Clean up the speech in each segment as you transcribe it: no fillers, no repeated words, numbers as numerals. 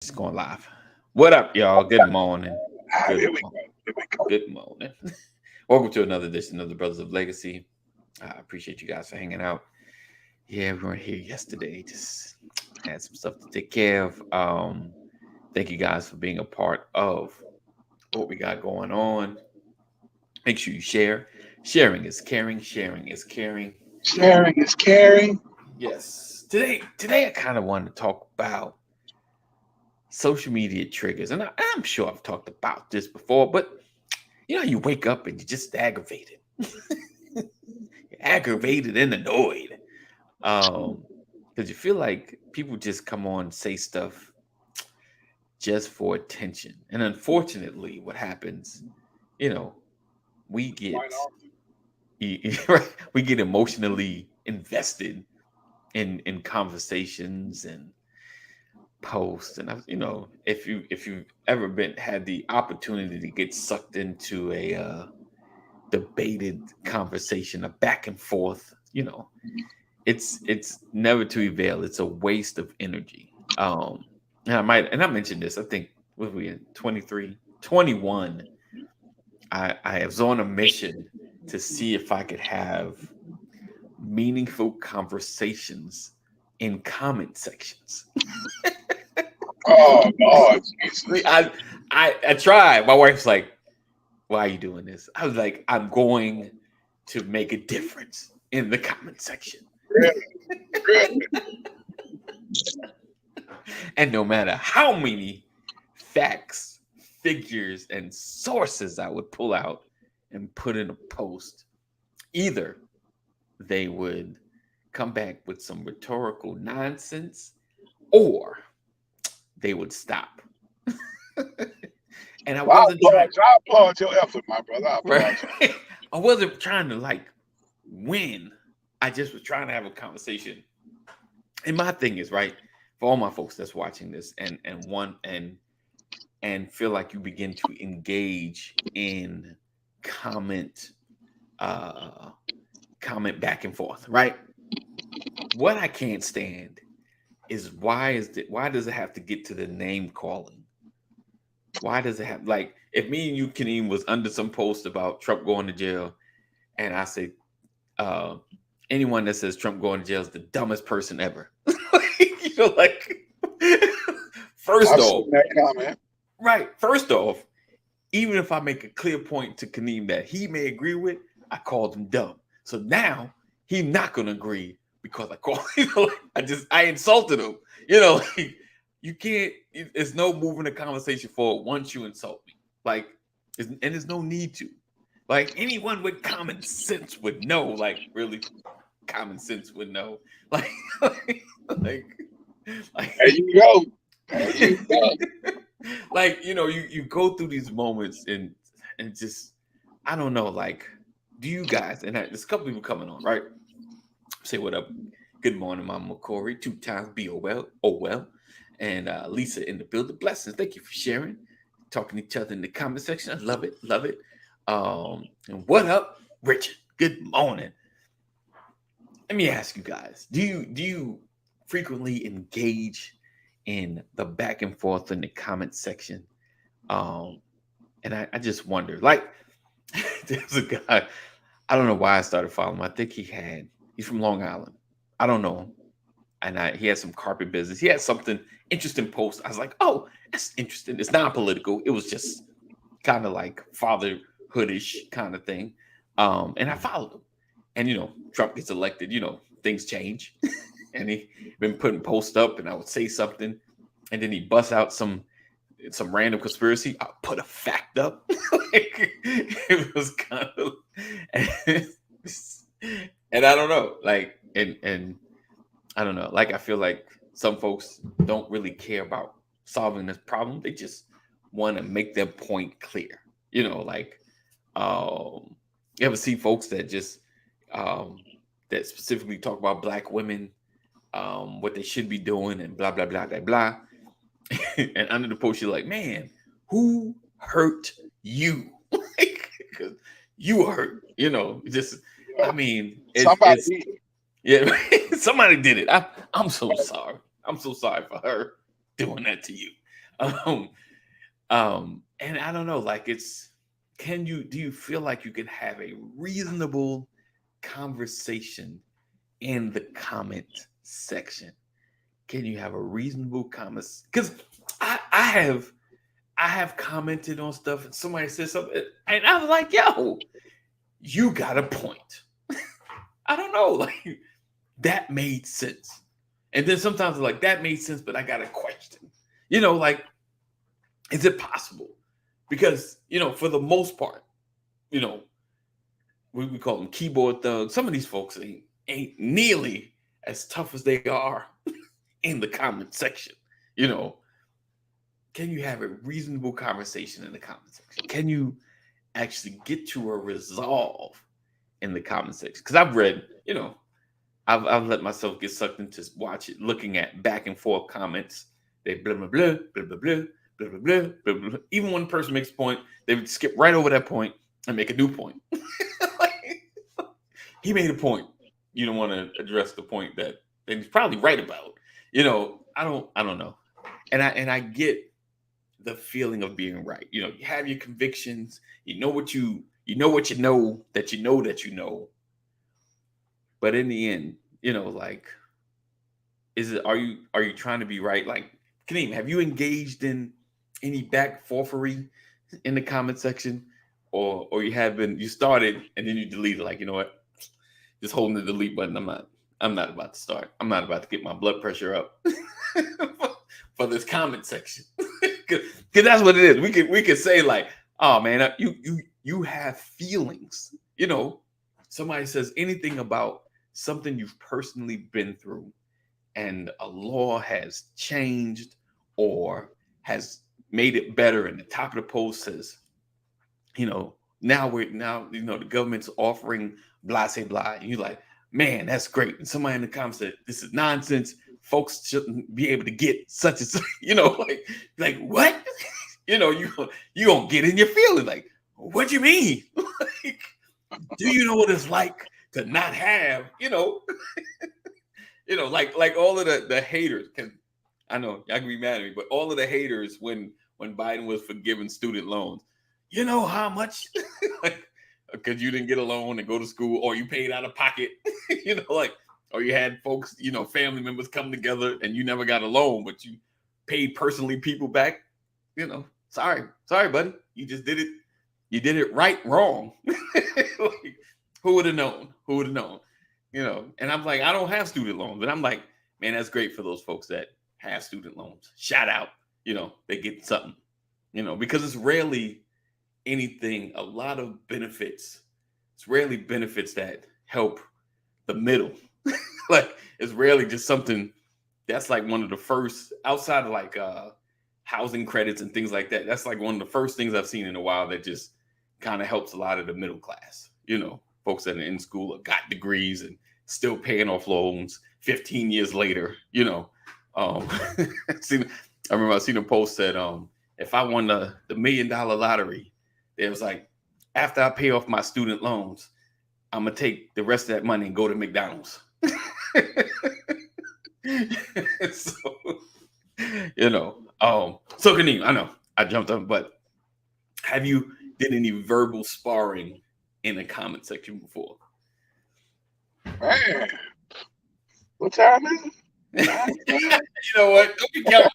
It's going live. What up, y'all? Good morning. Good Here we morning. go. Here we go. Good morning. Welcome to another edition of the Brothers of Legacy. I appreciate you guys for hanging out. Yeah, we weren't here yesterday. Just had some stuff to take care of. Thank you guys for being a part of what we got going on. Make sure you share. Sharing is caring. Sharing is caring. Sharing is caring. Yes. Today I kind of wanted to talk about social media triggers, and I'm sure I've talked about this before, but you wake up and you're just aggravated. You're aggravated and annoyed. Because you feel like people just come on and say stuff just for attention. And unfortunately, what happens, you know, we Quite get often. we get emotionally invested in conversations and posts. And if you've ever been had the opportunity to get sucked into a debated conversation, a back and forth, it's never to avail. It's a waste of energy. And I mentioned this, I think, what were we in 23, 21. I was on a mission to see if I could have meaningful conversations in comment sections. Oh Lord Like, Jesus. I tried. My wife's like, "Why are you doing this?" I was like, "I'm going to make a difference in the comment section." Really? Really? And no matter how many facts, figures, and sources I would pull out and put in a post, either they would come back with some rhetorical nonsense or they would stop. And I wasn't trying, I applaud your effort, my brother. I right? applaud you. I wasn't trying to like win. I just was trying to have a conversation. And my thing is, right, for all my folks that's watching this and feel like you begin to engage in comment uh comment back and forth, right? What I can't stand is why does it have to get to the name calling? Why does it have, like, if me and you, Kaneem, was under some post about Trump going to jail, and I say, uh, anyone that says Trump going to jail is the dumbest person ever. Like, first I've off, seen that comment. right, first off, even if I make a clear point to Kaneem that he may agree with, I called him dumb. So now he's not gonna agree because I called I insulted him. Like, you can't, there's no moving the conversation forward once you insult me. Like, and there's no need to. Like, anyone with common sense would know, like, really common sense would know. Like, like, There like, you go. There you go. like, you go through these moments and just, I don't know, like, do you guys, and there's a couple people coming on, right? Say what up. Good morning, Mama Corey. 2 times BOL. Oh well. And Lisa in the building. Blessings. Thank you for sharing. Talking to each other in the comment section. I love it. Love it. And what up, Richard? Good morning. Let me ask you guys. Do you frequently engage in the back and forth in the comment section? Um, and I just wonder, like, there's a guy, I don't know why I started following him. I think he's from Long Island. I don't know him. And he had some carpet business. He had something interesting post. I was like, oh, that's interesting. It's not political. It was just kind of like fatherhoodish kind of thing. And I followed him. And Trump gets elected, things change. And he been putting posts up, and I would say something, and then he busts out some random conspiracy. I put a fact up. Like, it was kind of, and, and I don't know, like, and I don't know, like, I feel like some folks don't really care about solving this problem. They just want to make their point clear. Like, you ever see folks that just that specifically talk about black women, what they should be doing, and blah blah blah blah blah. And under the post, you're like, man, who hurt you? Like, 'cause you hurt, just, I Yeah. mean, Somebody it's did. yeah, somebody did it. I'm so sorry. I'm so sorry for her doing that to you. Um, and I don't know, like do you feel like you can have a reasonable conversation in the comment section? Can you have a reasonable comment? Because I have commented on stuff and somebody said something and I was like, yo, you got a point. I don't know, like that made sense. And then sometimes I'm like, that made sense, but I got a question. Like, is it possible? Because, for the most part, you know, we call them keyboard thugs. Some of these folks ain't nearly as tough as they are in the comment section. You know, can you have a reasonable conversation in the comment section? Can you actually get to a resolve in the comment section? Because I've read, I've let myself get sucked into looking at back and forth comments. They blah blah blah blah blah blah blah blah blah blah blah. Even one person makes a point, they would skip right over that point and make a new point. Like, he made a point. You don't want to address the point that he's probably right about. I don't know. And I get the feeling of being right. You have your convictions. You know what you know that you know that you know. But in the end, like, are you trying to be right? Like, Kaneem, have you engaged in any back forthery in the comment section, or you started and then you deleted? Like, you know what? Just holding the delete button. I'm not about to start. I'm not about to get my blood pressure up for this comment section, because that's what it is. We could say like, oh man, you have feelings. Somebody says anything about something you've personally been through, and a law has changed or has made it better, and the top of the post says, now the government's offering blah say blah, and you're like, man, that's great. And somebody in the comments said, this is nonsense. Folks shouldn't be able to get such and such, like what? You gonna get in your feeling like, what do you mean? Like, do you know what it's like to not have, like all of the haters can, I know y'all can be mad at me, but all of the haters when Biden was forgiving student loans, you know how much, like, because you didn't get a loan and go to school, or you paid out of pocket, or you had folks, family members come together and you never got a loan, but you paid personally people back, sorry, buddy. You just did it. You did it right, wrong. Like, who would have known? And I'm like, I don't have student loans, but I'm like, man, that's great for those folks that have student loans. Shout out, they get something, because it's rarely anything, a lot of benefits. It's rarely benefits that help the middle. Like, it's rarely just something that's like one of the first, outside of like housing credits and things like that. That's like one of the first things I've seen in a while that just kind of helps a lot of the middle class, folks that are in school or got degrees and still paying off loans 15 years later, I remember I seen a post that if I won the $1 million lottery, it was like, after I pay off my student loans, I'm gonna take the rest of that money and go to McDonald's. So, so Kaneem, I know I jumped up, but have you did any verbal sparring in the comment section before? Man, what time is it? You know what? Don't be counting.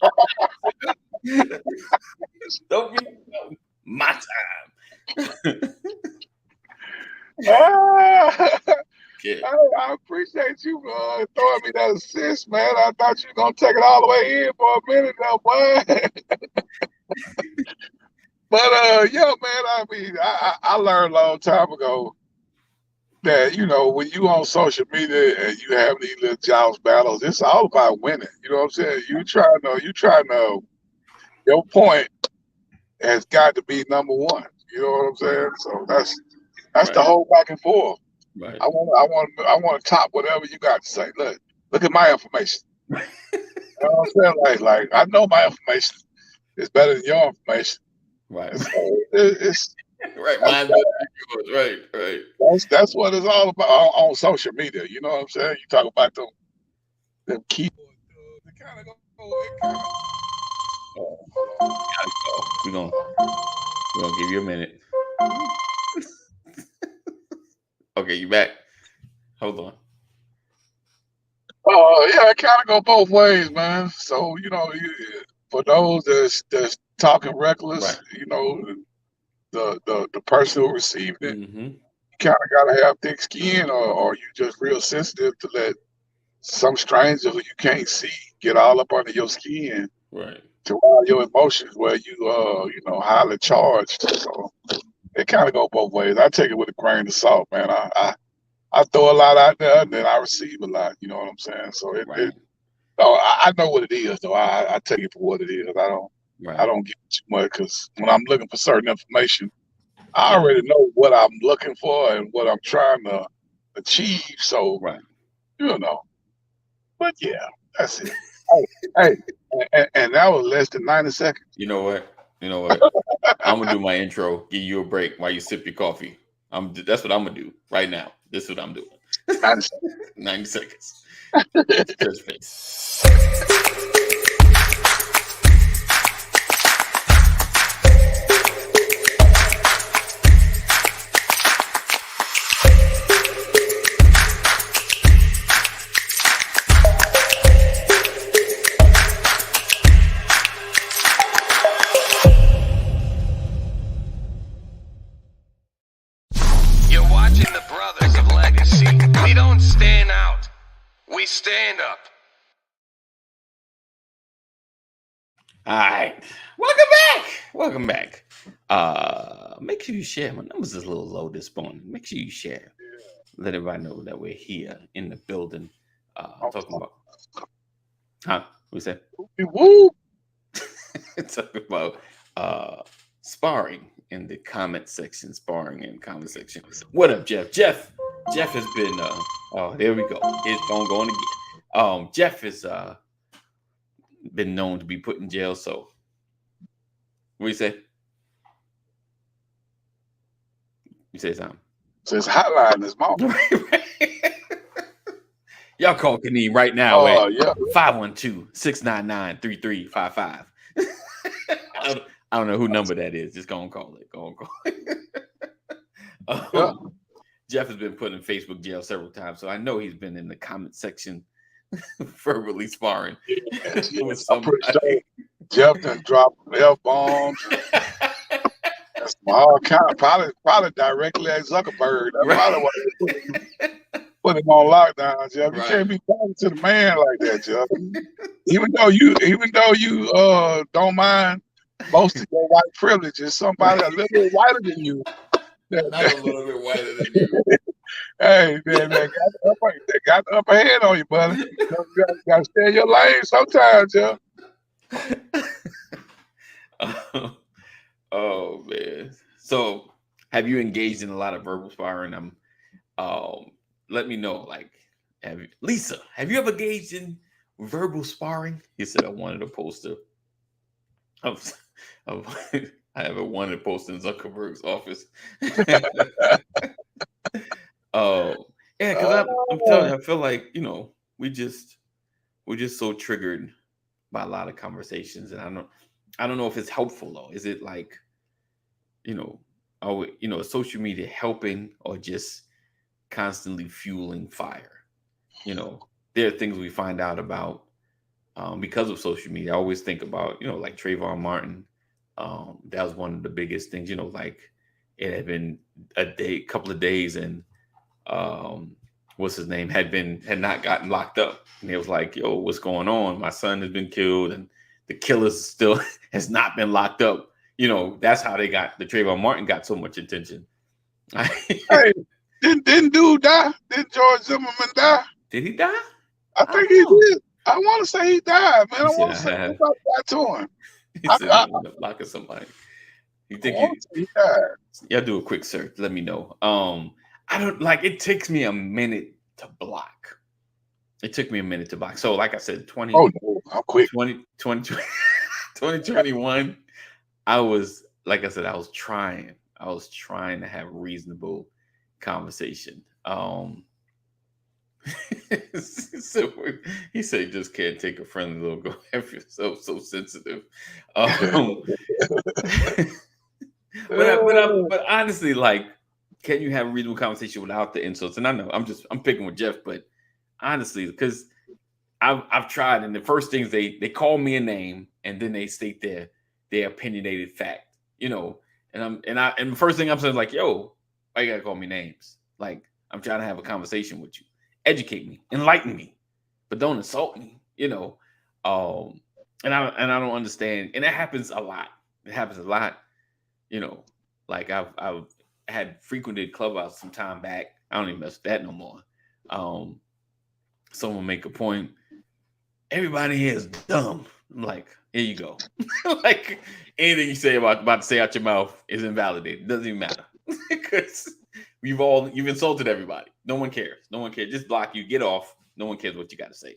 Don't be counting my time. Yeah. I appreciate you throwing me that assist, man. I thought you were going to take it all the way in for a minute now, boy. But, yeah, man, I mean, I learned a long time ago that, when you on social media and you have these little joust battles, it's all about winning. You know what I'm saying? You trying to, your point has got to be number one. You know what I'm saying? So that's right. The whole back and forth. Right. I want to top whatever you got to say. Look at my information. You know what I'm saying? Like I know my information is better than your information. Right. So it's right. Mine's yours. Right. That's what it's all about on social media. You know what I'm saying? You talk about them keyboard. They kind of go. We're gonna give you a minute. Okay, you back? Hold on. Yeah, it kind of go both ways, man. So for those that's talking reckless, Right. the person who received it, Mm-hmm. you kind of gotta have thick skin, or you just real sensitive to let some stranger who you can't see get all up under your skin Right. to all your emotions where highly charged. So it kind of go both ways. I take it with a grain of salt, man. I throw a lot out there and then I receive a lot. You know what I'm saying? So Right. I know what it is though. I take it for what it is. I Right. don't give it too much because when I'm looking for certain information, I Yeah. already know what I'm looking for and what I'm trying to achieve. So Right. you know, but yeah, that's it. Hey, and that was less than 90 seconds. You know what? I'm gonna do my intro. Give you a break while you sip your coffee. That's what I'm gonna do right now. This is what I'm doing. 90 90 seconds. seconds. Church face. You're watching the Brothers of Legacy. We don't stand out. We stand up. All right. Welcome back. Make sure you share. My numbers is a little low this morning. Make sure you share. Let everybody know that we're here in the building. Talking about we said Woo! talking about sparring in the comment section. What up, Jeff? Jeff has been oh, there we go. It's going again. Jeff has been known to be put in jail, so what do you say? You say something. So it's hotline this morning. Y'all call Kaneem right now Oh, at yeah. 512-699-3355. I don't know who number that is. Just go and call it. Yeah. Jeff has been put in Facebook jail several times, so I know he's been in the comment section verbally sparring Yes, with I'm pretty somebody. sure Jeff done dropped F-bombs and all kind of probably directly at Zuckerberg. That's probably why they put him on lockdown, Jeff. You Right. can't be talking to the man like that, Jeff. Even though you don't mind boasting your white privileges, somebody a little bit whiter than you. Not a little bit whiter than you. Hey, man, they got the upper hand on you, buddy. You gotta stay in your lane sometimes, Jeff. Oh man. So have you engaged in a lot of verbal sparring? Let me know. Like, Lisa, have you ever engaged in verbal sparring? He said I wanted a poster of I haven't wanted to post in Zuckerberg's office. Oh, yeah, because I'm telling you, I feel like we're just so triggered by a lot of conversations, and I don't know if it's helpful though. Is it like, is social media helping or just constantly fueling fire? There are things we find out about because of social media. I always think about, like Trayvon Martin. That was one of the biggest things, like it had been a couple of days, and what's his name had not gotten locked up. And it was like, yo, what's going on? My son has been killed and the killer still has not been locked up. That's how the Trayvon Martin got so much attention. Hey, didn't dude die? Didn't George Zimmerman die? Did he die? I think he did. I want to say he died, man. I want to say somebody got to him. He said he ended up locking somebody. You think he died? Yeah, do a quick search. Let me know. I don't it takes me a minute to block. It took me a minute to block. So like I said, 2021, I was trying to have reasonable conversation. So he said, "Just can't take a friendly little go after yourself. So sensitive." Um, but honestly, like, can you have a reasonable conversation without the insults? And I know I'm picking with Jeff, but honestly, because I've tried, and the first things they call me a name, and then they state their opinionated fact, and the first thing I'm saying is like, yo, why you gotta call me names? Like, I'm trying to have a conversation with you, educate me, enlighten me, but don't insult me, and I don't understand, and it happens a lot. It happens a lot, like I've had frequented Clubhouse some time back. I don't even mess with that no more. Someone make a point. Everybody here is dumb. I'm like, here you go. Like, anything you say about to say out your mouth is invalidated. Doesn't even matter because you've insulted everybody. No one cares. No one cares. Just block you. Get off. No one cares what you got to say.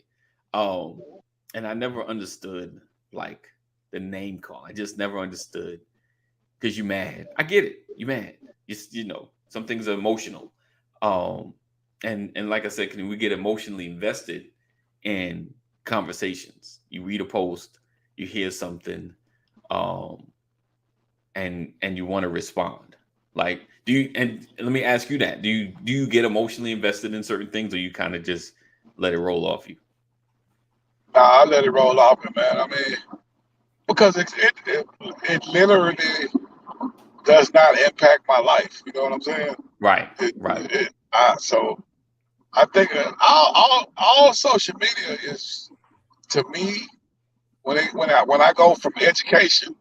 And I never understood like the name call. I just never understood because you mad. I get it. You mad. Some things are emotional. And like I said, can we get emotionally invested in conversations? You read a post, you hear something, and you want to respond. Like, and let me ask you that. Do you get emotionally invested in certain things, or you kind of just let it roll off you? Nah, I let it roll off me, man. I mean, because it literally does not impact my life. You know what I'm saying? Right. So I think all social media is, to me, when I go from education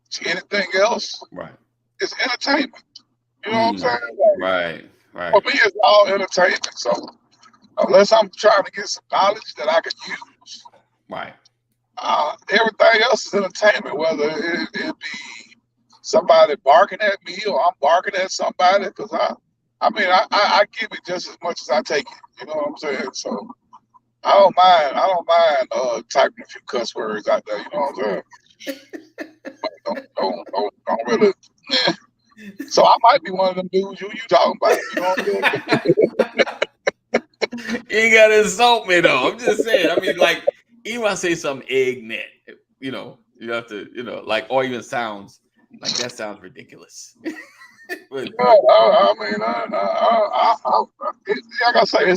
to anything else, right, it's entertainment. You know what I'm saying? Right. For me, it's all entertainment. So unless I'm trying to get some knowledge that I could use, right, everything else is entertainment. Whether it be somebody barking at me or I'm barking at somebody, because I give it just as much as I take it. You know what I'm saying? So I don't mind typing a few cuss words out there. You know what I'm saying? But don't really. Yeah. So I might be one of them dudes you talking about. You know what I'm saying? You ain't gotta insult me though. I'm just saying. I mean, like, even when I say something ignorant, you have to, like, or even sounds like that sounds ridiculous. But, I mean, like I say,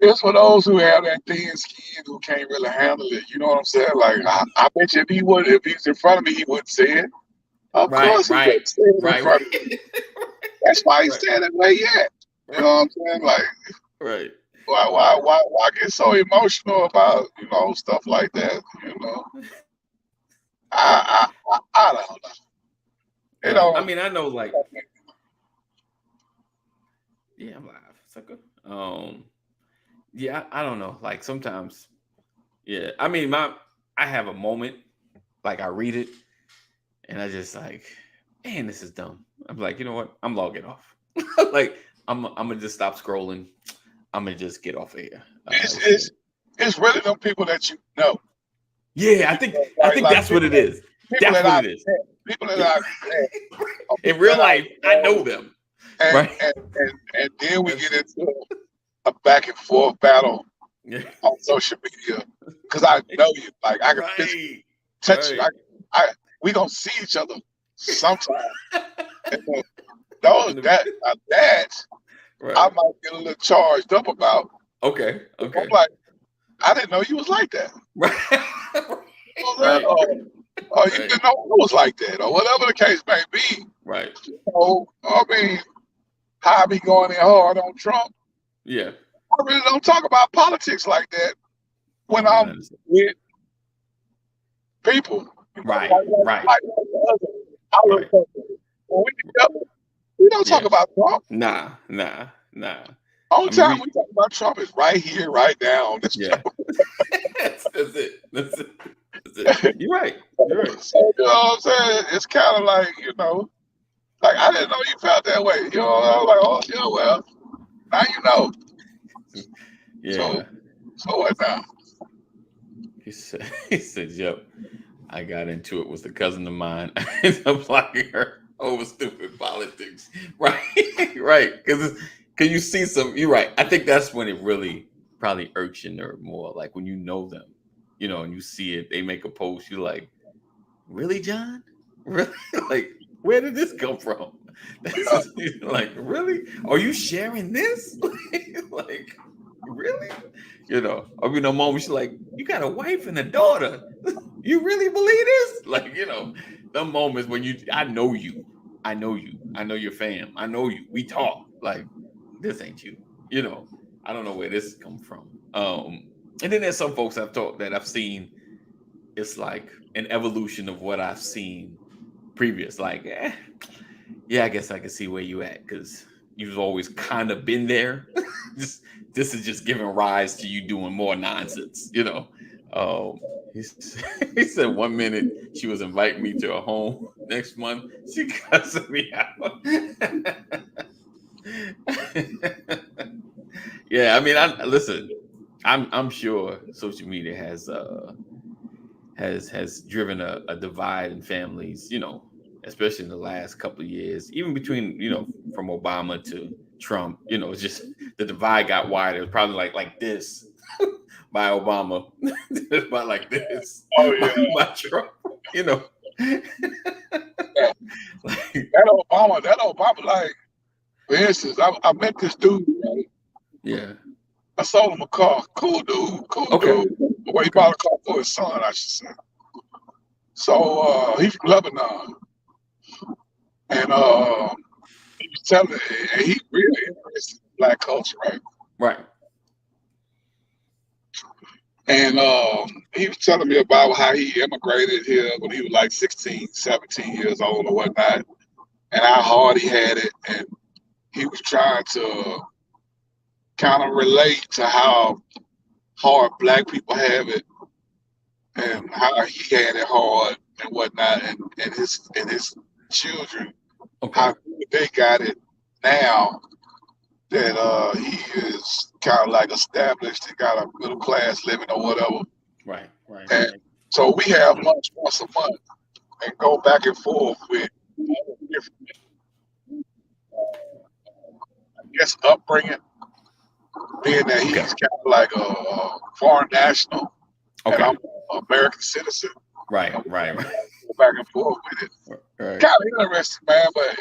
it's for those who have that thin skin who can't really handle it. You know what I'm saying? Like, I bet you if he's in front of me, he wouldn't say it. Of course he wouldn't say it in front of me. That's why he's standing where he at. You know what I'm saying? Like, right. Why get so emotional about, stuff like that? I don't know. I mean, I know, like, yeah, I'm live, sucker. Yeah, I don't know. Like, sometimes, yeah. I mean, I have a moment, like, I read it, and I just like, man, this is dumb. I'm like, you know what? I'm logging off. Like, I'm gonna just stop scrolling. I'm gonna just get off of here. It's really them people that you know. Yeah, I think that's what it is. That's what it is. People that I in real life, I know them. And then we get into a back and forth battle on social media because I know you. Like, I can physically touch you. We gonna see each other sometime. I might get a little charged up about. Okay. I'm like, I didn't know you was like that. Right. Or you didn't know I was like that, or whatever the case may be. Right. So, I mean, how I be going in hard on Trump. Yeah. I really don't talk about politics like that when I'm with people. Right. When we together, we don't talk about Trump. Nah. Only time we talk about Trump is right here, right now on this show. That's it. You're right. So, you know what I'm saying? It's kind of like, like, I didn't know you felt that way. I was like, oh, yeah, well, now you know. Yeah. So what now? He said, yep, I got into it with a cousin of mine. I ended up blocking her over stupid politics. Right. Because Can you see some? You're right. I think that's when it really probably irks your nerve more. Like when you know them, and you see it, they make a post. You're like, really, John? Really? Like, where did this come from? That's like, really? Are you sharing this? Like, really? I mean, a moment she's like, you got a wife and a daughter. You really believe this? Like, the moments when I know you. I know your fam. I know you. We talk. Like, this ain't you. I don't know where this come from. And then there's some folks I've seen. It's like an evolution of what I've seen previous. Like, yeah, I guess I can see where you at because you've always kind of been there. This is just giving rise to you doing more nonsense. He said 1 minute she was inviting me to her home. Next month she cussing me out. Yeah, I mean, I'm sure social media has driven a divide in families, especially in the last couple of years, even between, from Obama to Trump, it's just the divide got wider. It was probably like this by Obama, about like this by Trump, That Obama, like, for instance, I met this dude, right? Yeah. I sold him a car. Cool dude. Dude. Well, he bought a car for his son, I should say. So he's from Lebanon. And he was telling me, and he really interested in Black culture, right? Right. And he was telling me about how he immigrated here when he was like 16, 17 years old or whatnot, and how hard he had it. And he was trying to kind of relate to how hard Black people have it and how he had it hard and whatnot, and his children, how good they got it now that he is kind of like established and got a middle class living or whatever. Right. And so we have lunch once a month and go back and forth with different, I guess, upbringing, being that he's kind of like a foreign national and I'm an American citizen. Right. Go back and forth with it. Right. Kind of interesting, man, but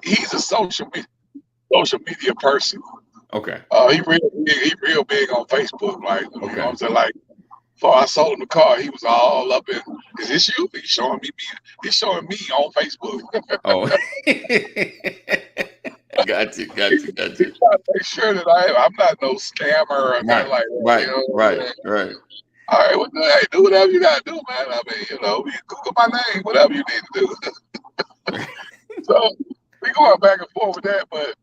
he's a social media person. Okay. He real big on Facebook. Like, you know what I'm saying? Like, before I sold him the car, he was all up in, is this you? He's showing me on Facebook. Oh. Got you. He's trying to make sure that I'm not no scammer or nothing like that. Right. All right, hey, do whatever you gotta do, man. I mean, you Google my name, whatever you need to do. So we going back and forth with that, but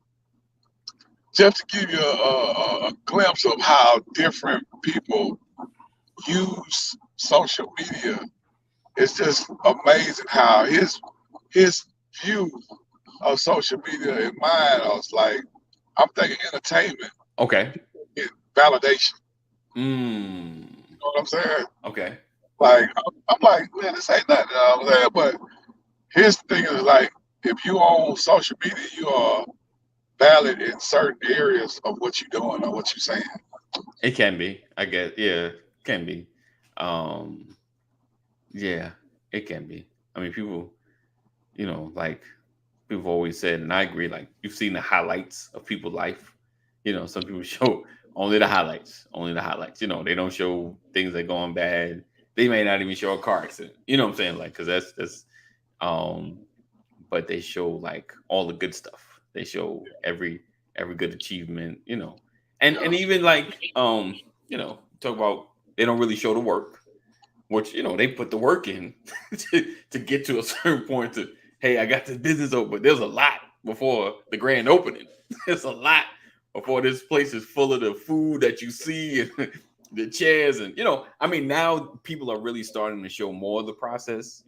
just to give you a glimpse of how different people use social media, it's just amazing how his view of social media and mine, I was like, I'm thinking entertainment. Okay. Validation. You know what I'm saying? Okay. Like, I'm like, man, this ain't nothing. You know what I'm saying? But his thing is like, if you on social media, you are valid in certain areas of what you're doing or what you're saying. It can be, I guess. Yeah, it can be. Yeah, it can be. I mean, people, like people always said, and I agree, like you've seen the highlights of people's life. Some people show only the highlights. They don't show things that going bad. They may not even show a car accident. You know what I'm saying? Like, because that's but they show like all the good stuff. They show every good achievement, and even like, talk about, they don't really show the work, which, they put the work in to get to a certain point to, hey, I got this business open, but there's a lot before the grand opening. There's a lot before this place is full of the food that you see and the chairs. And, I mean, now people are really starting to show more of the process,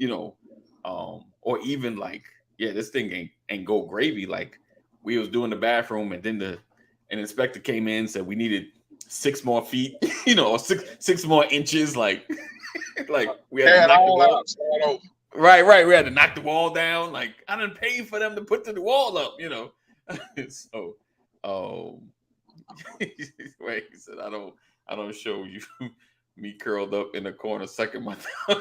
or even like, yeah, this thing ain't go gravy. Like, we was doing the bathroom and then an inspector came in and said we needed 6 more feet, or six more inches. Like, we had to knock the wall. Right. We had to knock the wall down. Like, I didn't pay for them to put the wall up, So, wait, he said, I don't show you me curled up in the corner sucking my thumb.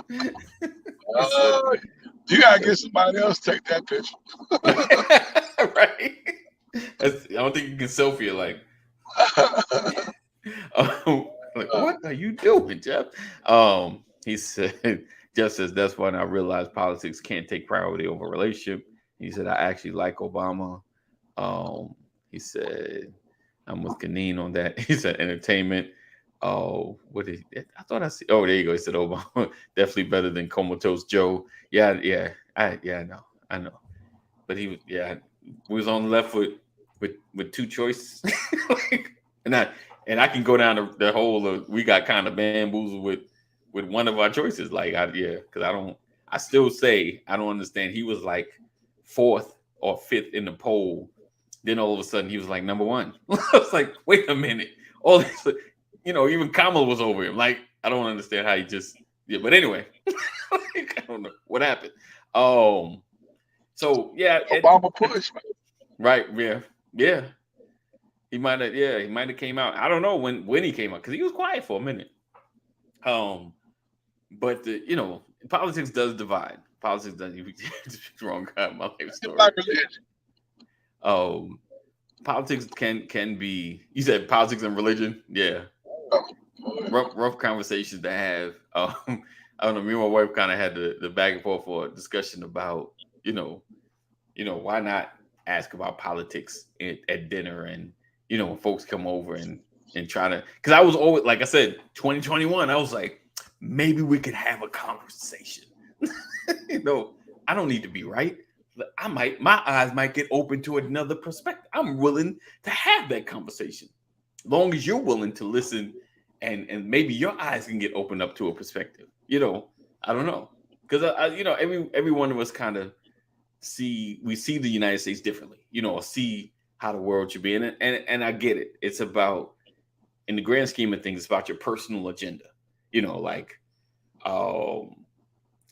He said, You gotta get somebody else to take that picture. right? I don't think you can selfie it like, like, what are you doing, Jeff? He said, Jeff says, that's when I realized politics can't take priority over relationship. He said, I actually like Obama. He said, I'm with Kaneen on that. He said, entertainment. Oh, what did I thought I see? Oh, there you go. He said, Obama definitely better than Comatose Joe. Yeah, I know. But he was, we was on the left with two choices. and I can go down the whole. We got kind of bamboozled with one of our choices. Because I still say I don't understand. He was like 4th or 5th in the poll. Then all of a sudden he was like number 1. I was like, wait a minute. All this, even Kamala was over him. Like, I don't understand how he just. Yeah, but anyway, I don't know what happened. So yeah, Obama push, man. Right? Yeah. He might have came out. I don't know when he came out because he was quiet for a minute. But politics does divide. Politics does. Wrong guy. My life story. Like religion. Politics can be. You said politics and religion. Yeah. Rough conversations to have. I don't know. Me and my wife kind of had the back and forth for a discussion about why not ask about politics at dinner and when folks come over and try to, because I was always, like I said, 2021, I was like, maybe we could have a conversation. I don't need to be right. My eyes might get open to another perspective. I'm willing to have that conversation, as long as you're willing to listen, and maybe your eyes can get opened up to a perspective. I don't know, because every one of us kind of see the United States differently. Or see how the world should be in it, and I get it. It's about, in the grand scheme of things, it's about your personal agenda. Like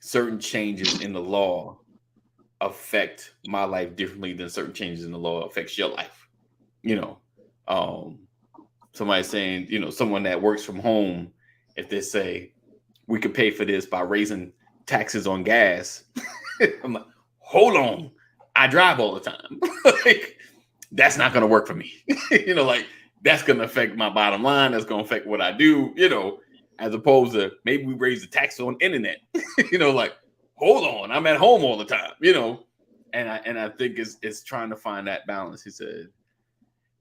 certain changes in the law affect my life differently than certain changes in the law affects your life. Somebody saying, someone that works from home, if they say we could pay for this by raising taxes on gas, I'm like, hold on, I drive all the time. Like, that's not going to work for me. Like, that's going to affect my bottom line. That's going to affect what I do, as opposed to maybe we raise the tax on internet. Like, hold on, I'm at home all the time, and I think it's trying to find that balance. He said,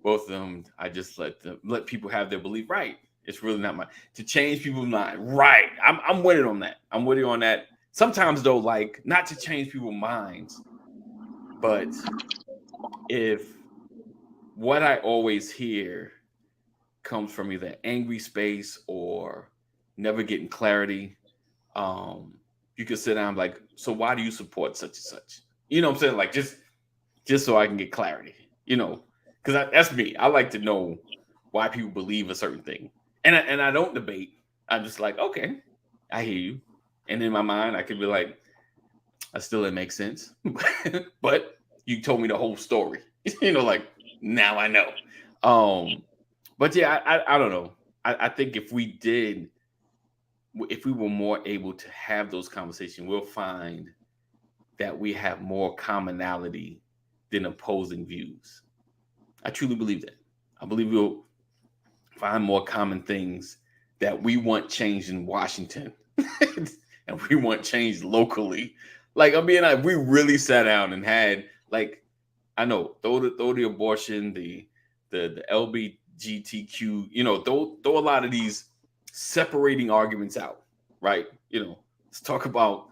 both of them, I just let people have their belief. Right. It's really not to change people's mind. Right. I'm with it on that. I'm with you on that. Sometimes though, like, not to change people's minds, but if what I always hear comes from either angry space or never getting clarity, you can sit down like, so why do you support such and such? You know what I'm saying? Like, just so I can get clarity, because that's me. I like to know why people believe a certain thing, and I don't debate. I'm just like, okay, I hear you, and in my mind, I could be like, I still didn't make sense, but you told me the whole story. Like, now I know. But yeah, I don't know. I think if we were more able to have those conversations, we'll find that we have more commonality than opposing views. I truly believe that. I believe we'll find more common things that we want changed in Washington and we want changed locally. Like, I mean, we really sat down and had, like, I know, throw the abortion, the LGBTQ, throw a lot of these separating arguments out, right? Let's talk about,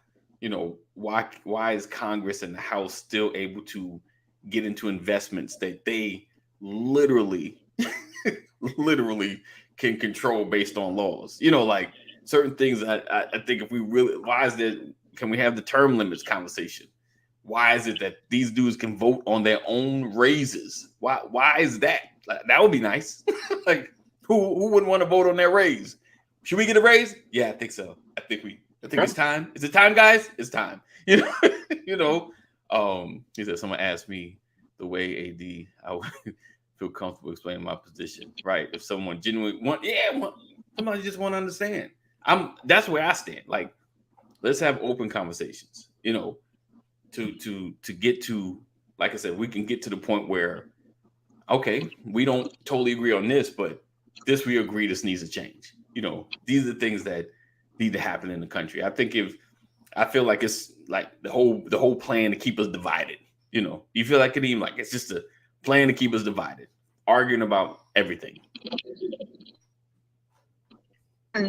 why is Congress and the House still able to get into investments that they literally can control based on laws? Like certain things I think if we really, can we have the term limits conversation? Why is it that these dudes can vote on their own raises? Why is that? That would be nice. Like, who wouldn't want to vote on their raise? Should we get a raise? Yeah, I think so. I think it's time. Is it time, guys? It's time. He said someone asked me the way AD I would feel comfortable explaining my position. Right. If someone genuinely somebody just want to understand. That's where I stand. Like, let's have open conversations, to get to, like I said, we can get to the point where, okay, we don't totally agree on this, but this we agree this needs to change. These are the things that need to happen in the country. I feel like it's like the whole plan to keep us divided. You feel like it's just a plan to keep us divided, arguing about everything. I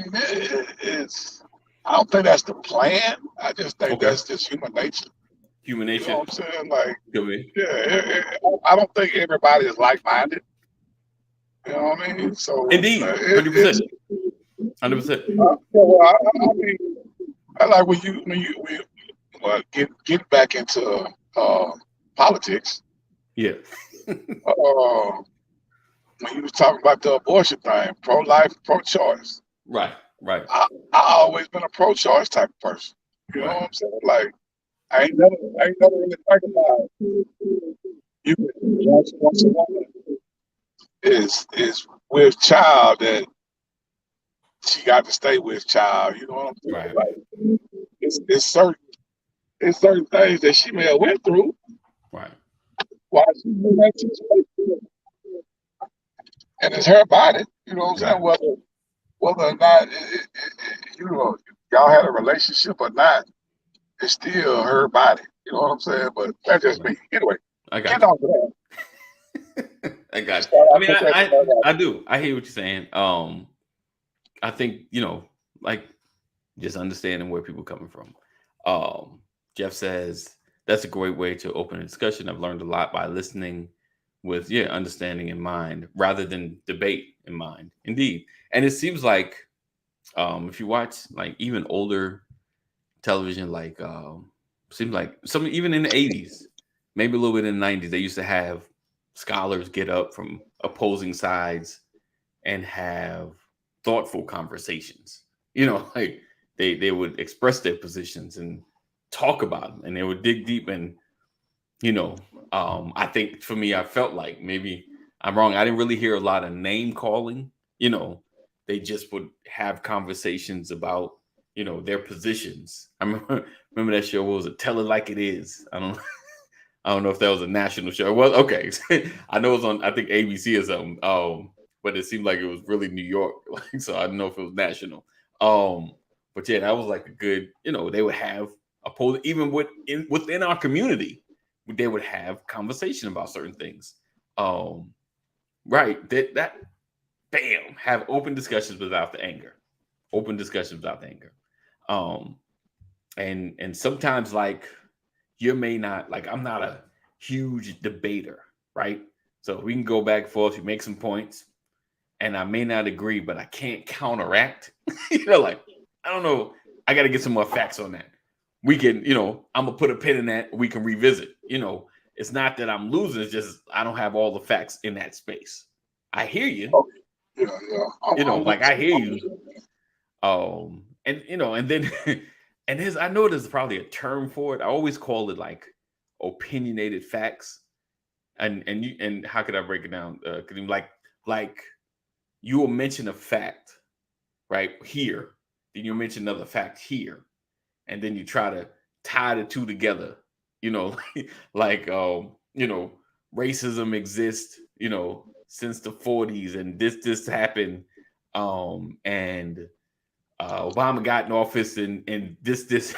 don't think that's the plan. I just think that's just human nature. Human nature. You know what I'm saying? Like, Could be. I don't think everybody is like-minded. You know what I mean? So Indeed, 100%. 100%. I mean, I like when you get back into politics. Yeah. When you was talking about the abortion thing, pro-life, pro-choice. Right. I always been a pro-choice type of person. You know what I'm saying? Like, I ain't never really think about you once a woman is with child that she got to stay with child. You know what I'm saying? Right. Like, it's certain things that she may have went through. Right. While she's in that situation, and it's her body. You know what I'm saying? Whether or not y'all had a relationship or not, it's still her body. You know what I'm saying? But that's just me. Anyway, I got get on to that. I got you. I mean, I do. I hear what you're saying. I think, like, just understanding where people are coming from. Jeff says, that's a great way to open a discussion. I've learned a lot by listening with, understanding in mind rather than debate in mind. Indeed. And it seems like if you watch like even older television, like seems like some even in the 80s, maybe a little bit in the 90s, they used to have scholars get up from opposing sides and have thoughtful conversations. Like they would express their positions and talk about them, and they would dig deep. And I think for me, I felt like maybe I'm wrong. I didn't really hear a lot of name calling. They just would have conversations about their positions. I remember that show. What was it? Tell It Like It Is. I don't know if that was a national show. Well, okay. I know it was on, I think, ABC or something. But it seemed like it was really New York. So I don't know if it was national. But yeah, that was like a good, they would have opposing, even within our community, they would have conversation about certain things. Right. That bam, have open discussions without the anger. And sometimes, like, you may not, like, I'm not a huge debater, right? So we can go back and forth, you make some points, and I may not agree, but I can't counteract. Like, I don't know, I got to get some more facts on that. We can, I'm going to put a pin in that, we can revisit. It's not that I'm losing, it's just I don't have all the facts in that space. I hear you. Yeah. Like, I hear you. And then and I know there's probably a term for it. I always call it like opinionated facts. And how could I break it down? Like you will mention a fact right here, then you'll mention another fact here, and then you try to tie the two together. Like racism exists, since the 40s, and this happened, and Obama got in office, and this,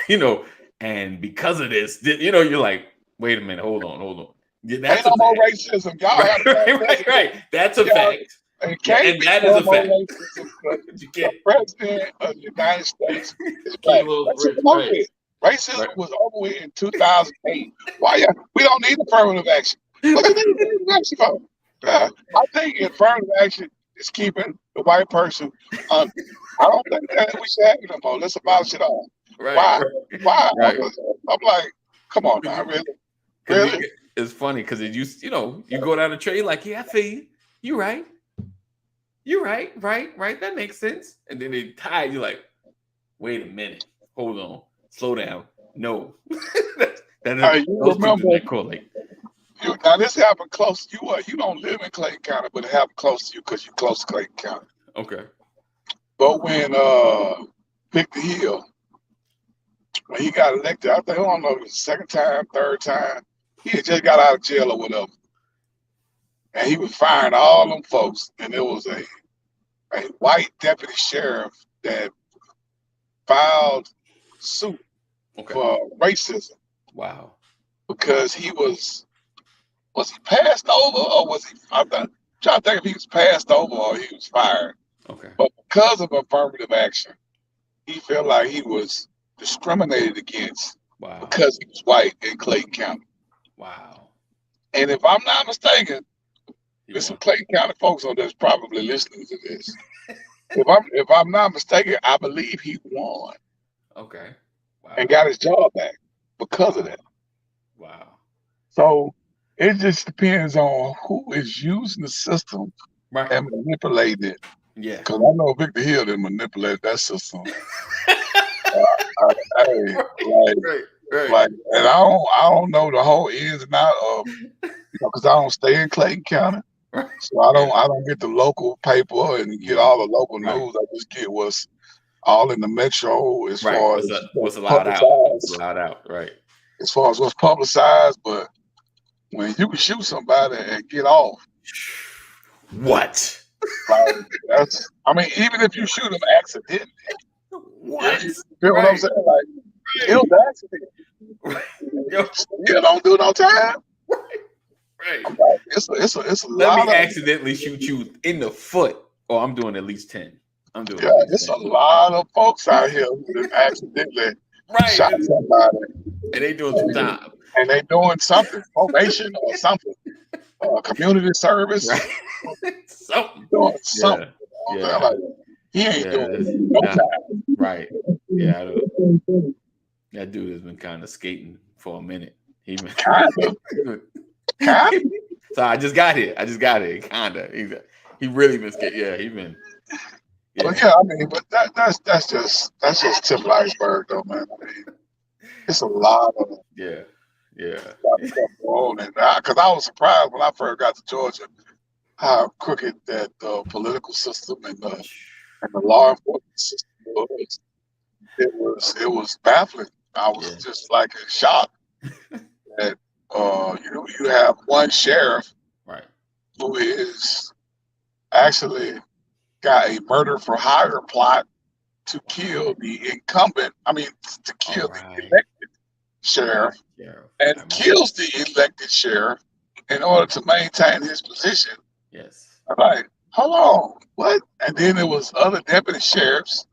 and because of this, you're like, wait a minute, hold on. Yeah, that's ain't no more racism. Y'all right. That's a fact. And that is a fact. The president of the United States is black. Racism was over with in 2008. Why? We don't need affirmative action. What do you need affirmative action for? I think affirmative action is keeping the white person under. I don't think that we should have it no more. Let's abolish it all. Why? Right. I'm like, come on now, really? It's funny because it used, you go down the trail like, yeah, I feel you. You're right. Right. That makes sense. And then they tie you like, wait a minute, hold on, slow down. No, You those two do remember? not correlate. Now this happened close. You don't live in Clayton County, but it happened close to you because you're close to Clayton County. Okay. But when Victor Hill, when he got elected, I don't know if it was the second time, third time, he had just got out of jail or whatever. And he was firing all them folks. And there was a white deputy sheriff that filed suit for racism. Wow. Because he was he passed over or was he, I'm trying to think if he was passed over or he was fired. Okay. But because of affirmative action, he felt like he was discriminated against. Wow. Because he was white in Clayton County. Wow. And if I'm not mistaken, there's some Clayton County folks on that's probably listening to this. if I'm not mistaken, I believe he won. Okay. Wow. And got his job back because of that. Wow. So it just depends on who is using the system and manipulating it. Yeah. Because I know Victor Hill didn't manipulate that system. Like, and I don't know the whole ins and outs of, because I don't stay in Clayton County, so I don't get the local paper and get all the local news. I just get what's all in the metro as far as what's allowed out. What's allowed out, right? As far as what's publicized, but when you can shoot somebody and get off, what? Like, I mean, even if you shoot them accidentally, what? You feel what I'm saying? Like, it was an accident. You don't do no time. Right. Like, it's a Let lot. me accidentally shoot you in the foot. Oh, I'm doing at least 10. I'm doing. Yeah, it's a lot of folks out here who accidentally shot somebody, and they doing some time. And they doing something, probation or something, community service, something. Doing something. Yeah. Like, he ain't doing no time. Right. Yeah. That dude has been kind of skating for a minute. He been kind of. So I just got here. Kinda. He really been skating. Yeah, he been. Yeah. But yeah, I mean, but that's just tip of the iceberg, though, man. I mean, it's a lot of yeah. Stuff going on, and because I was surprised when I first got to Georgia how crooked that political system and the law enforcement system was. It was baffling. I was just like in shock that you have one sheriff who is actually got a murder for hire plot to kill the incumbent. I mean, to kill the elected sheriff, and kills the elected sheriff in order to maintain his position. Yes. I'm like, hold on, what? And then there was other deputy sheriffs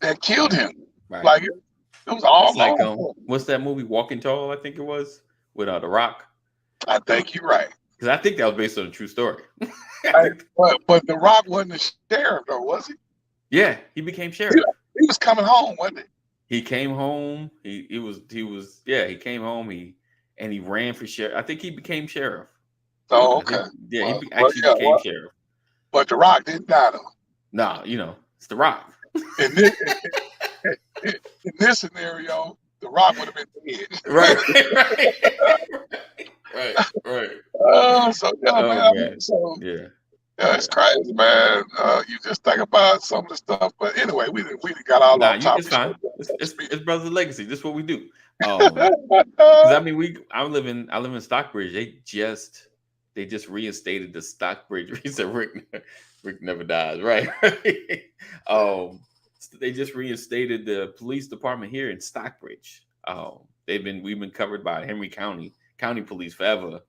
that killed him. Right. Like it was all like what's that movie, Walking Tall? I think it was with The Rock. I think you're right. Because I think that was based on a true story. But The Rock wasn't the sheriff, though, was he? Yeah, he became sheriff. He was coming home, wasn't he? He came home. He came home. He ran for sheriff. I think he became sheriff. Oh, okay. He actually became sheriff. But The Rock didn't die, though. No, it's The Rock. In this scenario, The Rock would have been dead. Right. So yeah, man. Yeah, it's crazy, man. You just think about some of the stuff, but anyway, we got all our topics. It's fine. It's Brothers Legacy. This is what we do. I mean, I live in Stockbridge. They just reinstated the Stockbridge. He said Rick never dies, right? They just reinstated the police department here in Stockbridge. We've been covered by Henry County Police forever,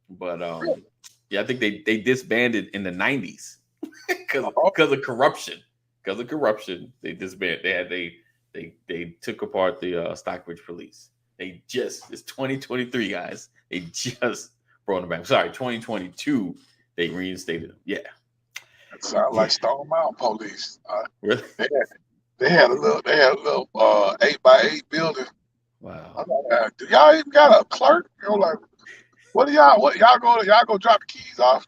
but I think they disbanded in the 90s because of corruption. Because of corruption, they disbanded. They took apart the Stockbridge Police. It's 2023, guys. They just brought them back. Sorry, 2022. They reinstated them. Yeah. That sounds like Stone Mountain Police. Really? They had a little 8x8 building. Wow. Do y'all even got a clerk? Like, what y'all go drop the keys off?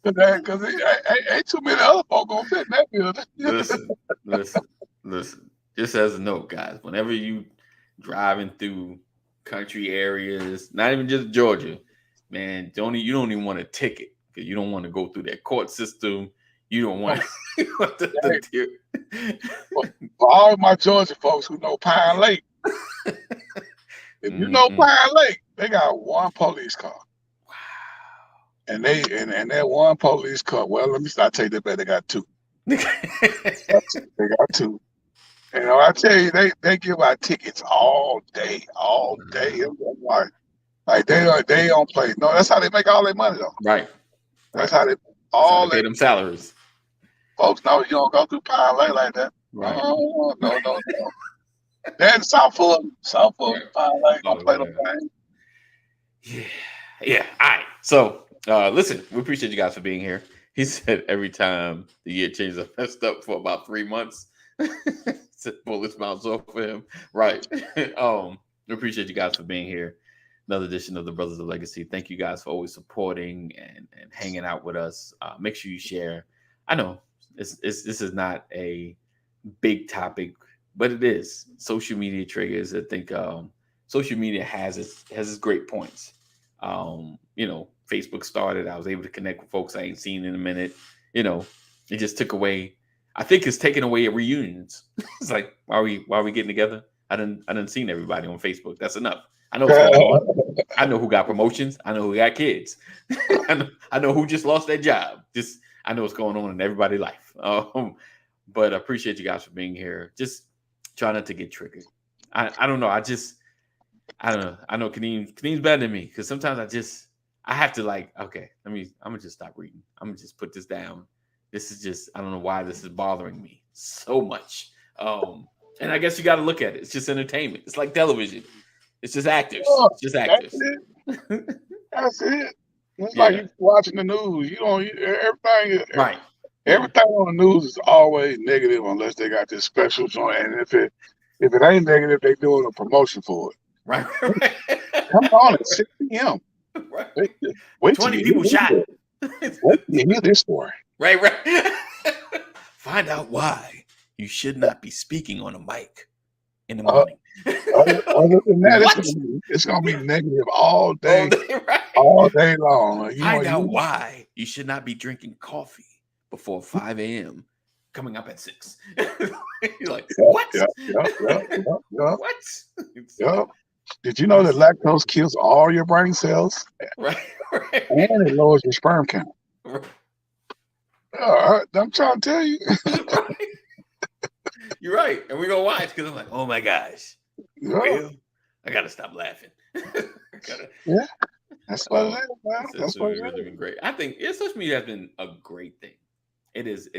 Because ain't too many other folk gonna fit in that building. Listen. Just as a note, guys, whenever you driving through country areas, not even just Georgia, man. You don't even want a ticket because you don't want to go through that court system. You don't want For all my Georgia folks who know Pine Lake, if you know Pine Lake, they got one police car. Wow. And that one police car, well, let me start take that back. They got two. They got two. And I tell you, they give out tickets all day. Like they don't play. No, that's how they make all their money though. Right. That's how they pay them salaries. Folks know you don't go through Pine Lake like that. Right. Oh, no. Then Southwood, Pine Lake don't play them things. Yeah. All right. So listen, we appreciate you guys for being here. He said every time the year changes, I messed up for about 3 months. Bullets bounce off for him. Right. We appreciate you guys for being here. Another edition of the Brothers of Legacy. Thank you guys for always supporting and hanging out with us. Make sure you share. I know this is not a big topic, but it is. Social media triggers. I think social media has its great points. Facebook started. I was able to connect with folks I ain't seen in a minute. It just took away. I think it's taken away reunions. It's like, why are we getting together? I didn't seen everybody on Facebook. That's enough. I know I know who got promotions. I know who got kids. I know who just lost their job. I know what's going on in everybody's life. But I appreciate you guys for being here. Just try not to get triggered. I don't know. I don't know. I know Kadeem's better than me because sometimes I have to okay, I'm gonna just stop reading. I'm gonna just put this down. This is just, I don't know why this is bothering me so much. And I guess you got to look at it. It's just entertainment. It's like television. It's just actors. It's just actors. That's it. It's like you watching the news. Everything. Right. Everything on the news is always negative unless they got this special joint. And if it ain't negative, they doing a promotion for it. Right. Come on at 6 p.m. Right. Wait 20 people shot. Wait till you hear this story. Right. Find out why you should not be speaking on a mic in the morning. Other than that, it's gonna be negative all day right? all day long. Find out why you should not be drinking coffee before 5 a.m. coming up at 6. You're like, what? What? Yep. Did you know that lactose kills all your brain cells? Right. And it lowers your sperm count. Right. I'm trying to tell you. You're right. And we're going to watch because I'm like, oh my gosh. Well, I got to stop laughing. Yeah. That's what it is, man. That's what it's really been great. I think social media has been a great thing. It is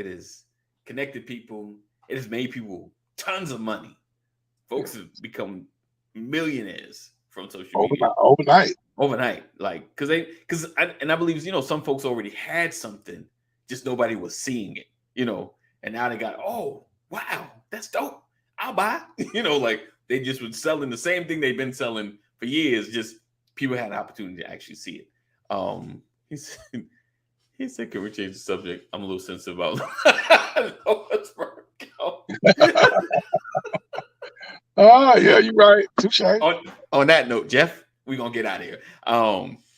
connected people. It has made people tons of money. Folks have become millionaires from social media. Overnight. Like, because I believe, some folks already had something. Just nobody was seeing it, and now they got, oh, wow, that's dope. I'll buy, like they just were selling the same thing they've been selling for years. Just people had an opportunity to actually see it. He said, can we change the subject? I'm a little sensitive about Oh, yeah, you're right. Touche. On that note, Jeff, we're going to get out of here.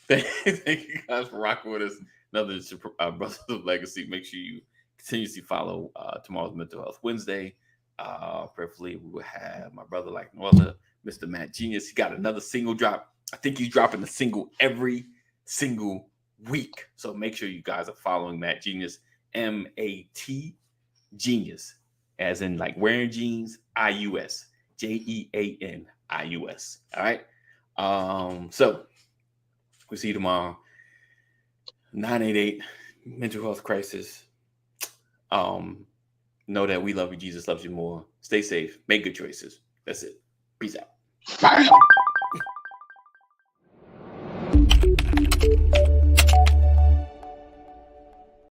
Thank you guys for rocking with us. Another Brothers of Legacy. Make sure you continuously follow tomorrow's Mental Health Wednesday. Preferably, we will have my brother like no other, Mr. Matt Genius. He got another single drop. I think he's dropping a single every single week. So make sure you guys are following Matt Genius, M-A-T Genius, as in like wearing jeans, I-U-S, Jeanius. All right. So we'll see you tomorrow. 988 mental health crisis. Know that we love you. Jesus loves you more. Stay safe. Make good choices. That's it. Peace out. Bye.